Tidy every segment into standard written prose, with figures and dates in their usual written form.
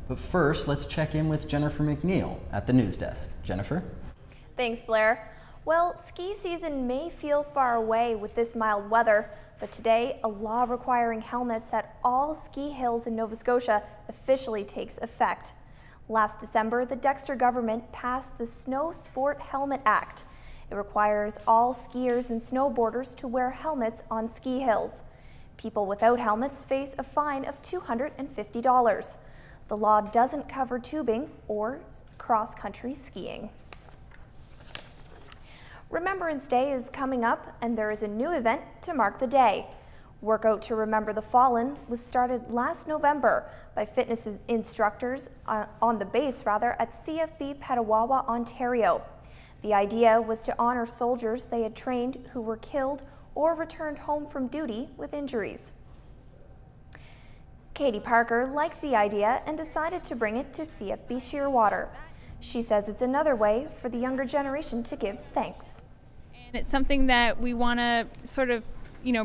But first, let's check in with Jennifer McNeil at the news desk. Jennifer? Thanks, Blair. Well, ski season may feel far away with this mild weather, but today a law requiring helmets at all ski hills in Nova Scotia officially takes effect. Last December, the Dexter government passed the Snow Sport Helmet Act. It requires all skiers and snowboarders to wear helmets on ski hills. People without helmets face a fine of $250. The law doesn't cover tubing or cross-country skiing. Remembrance Day is coming up, and there is a new event to mark the day. Workout to Remember the Fallen was started last November by fitness instructors on the base at CFB Petawawa, Ontario. The idea was to honor soldiers they had trained who were killed or returned home from duty with injuries. Katie Parker liked the idea and decided to bring it to CFB Shearwater. She says it's another way for the younger generation to give thanks. And it's something that we want to sort of,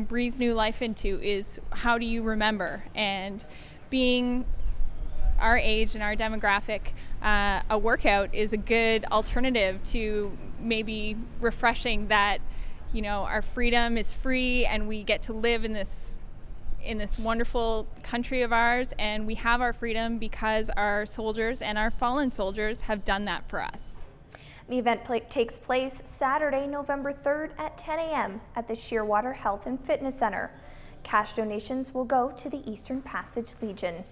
breathe new life into is how do you remember? And being our age and our demographic, a workout is a good alternative to maybe refreshing that, our freedom is free and we get to live in this wonderful country of ours, and we have our freedom because our soldiers and our fallen soldiers have done that for us. The event takes place Saturday, November 3rd at 10 a.m. at the Shearwater Health and Fitness Center. Cash donations will go to the Eastern Passage Legion.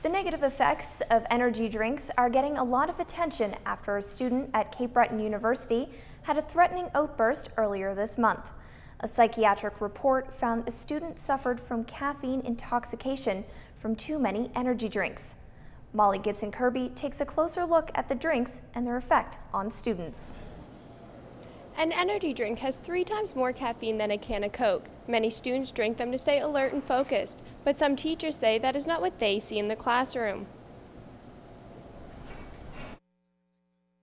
The negative effects of energy drinks are getting a lot of attention after a student at Cape Breton University had a threatening outburst earlier this month. A psychiatric report found a student suffered from caffeine intoxication from too many energy drinks. Molly Gibson-Kirby takes a closer look at the drinks and their effect on students. An energy drink has 3 times more caffeine than a can of Coke. Many students drink them to stay alert and focused, but some teachers say that is not what they see in the classroom.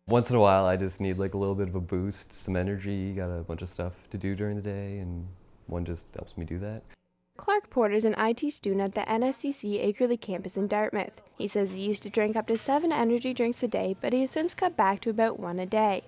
Once in a while, I just need like a little bit of a boost, some energy, got a bunch of stuff to do during the day, and one just helps me do that. Clark Porter is an IT student at the NSCC Akerley campus in Dartmouth. He says he used to drink up to 7 energy drinks a day, but he has since cut back to about 1 a day.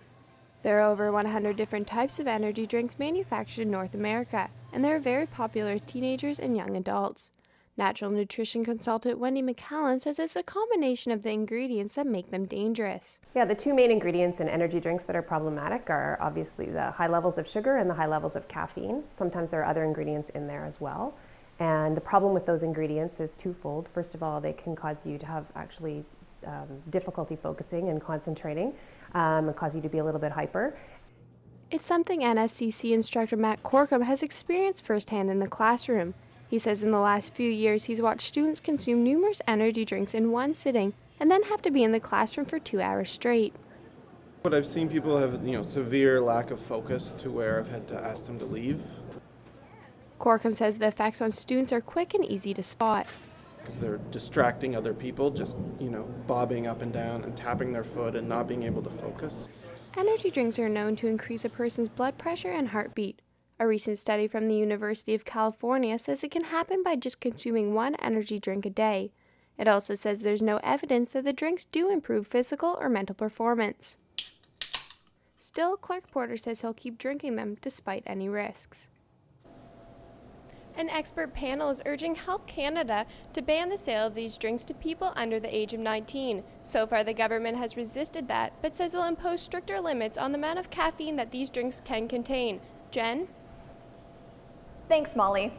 There are over 100 different types of energy drinks manufactured in North America, and they are very popular with teenagers and young adults. Natural nutrition consultant Wendy McCallan says it's a combination of the ingredients that make them dangerous. Yeah, the 2 main ingredients in energy drinks that are problematic are obviously the high levels of sugar and the high levels of caffeine. Sometimes there are other ingredients in there as well. And the problem with those ingredients is twofold. First of all, they can cause you to have actually difficulty focusing and concentrating, and cause you to be a little bit hyper. It's something NSCC instructor Matt Corkum has experienced firsthand in the classroom. He says in the last few years he's watched students consume numerous energy drinks in one sitting and then have to be in the classroom for 2 hours straight. But I've seen people have, severe lack of focus to where I've had to ask them to leave. Corkum says the effects on students are quick and easy to spot. Because they're distracting other people, just, bobbing up and down and tapping their foot and not being able to focus. Energy drinks are known to increase a person's blood pressure and heartbeat. A recent study from the University of California says it can happen by just consuming 1 energy drink a day. It also says there's no evidence that the drinks do improve physical or mental performance. Still, Clark Porter says he'll keep drinking them despite any risks. An expert panel is urging Health Canada to ban the sale of these drinks to people under the age of 19. So far, the government has resisted that, but says it'll impose stricter limits on the amount of caffeine that these drinks can contain. Jen? Thanks, Molly.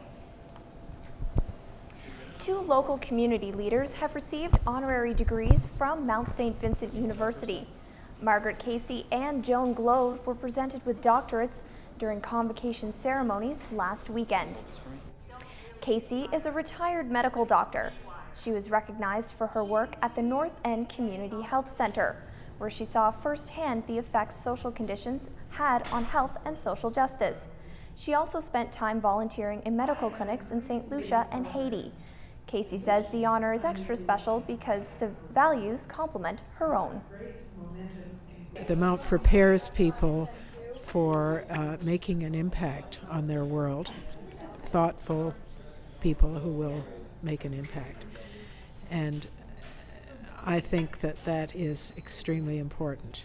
2 local community leaders have received honorary degrees from Mount St. Vincent University. Margaret Casey and Joan Glode were presented with doctorates during convocation ceremonies last weekend. Casey is a retired medical doctor. She was recognized for her work at the North End Community Health Center, where she saw firsthand the effects social conditions had on health and social justice. She also spent time volunteering in medical clinics in St. Lucia and Haiti. Casey says the honor is extra special because the values complement her own. The Mount prepares people for making an impact on their world, thoughtful people who will make an impact. and I think that that is extremely important.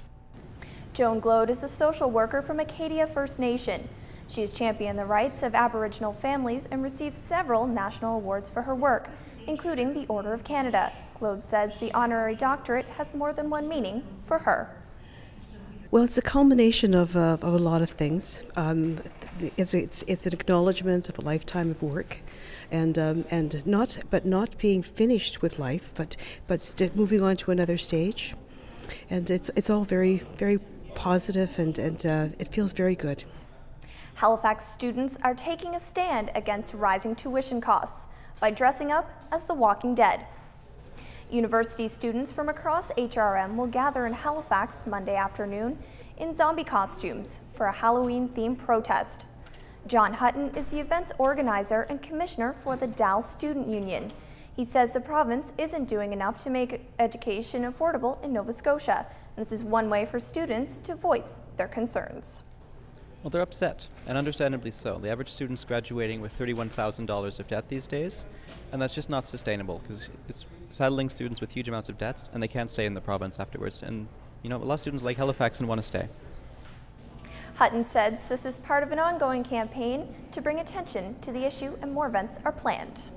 Joan Glode is a social worker from Acadia First Nation. She has championed the rights of Aboriginal families and received several national awards for her work, including the Order of Canada. Glode says the honorary doctorate has more than one meaning for her. Well, it's a culmination of a lot of things. It's an acknowledgement of a lifetime of work, and not being finished with life, but moving on to another stage, and it's all very, very positive, and it feels very good. Halifax students are taking a stand against rising tuition costs by dressing up as the Walking Dead. University students from across HRM will gather in Halifax Monday afternoon in zombie costumes for a Halloween-themed protest. John Hutton is the event's organizer and commissioner for the Dal Student Union. He says the province isn't doing enough to make education affordable in Nova Scotia, and this is one way for students to voice their concerns. Well, they're upset, and understandably so. The average student's graduating with $31,000 of debt these days, and that's just not sustainable because it's saddling students with huge amounts of debts, and they can't stay in the province afterwards. And, you know, a lot of students like Halifax and want to stay. Hutton says this is part of an ongoing campaign to bring attention to the issue, and more events are planned.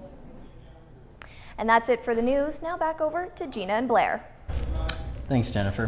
And that's it for the news. Now back over to Gina and Blair. Thanks, Jennifer.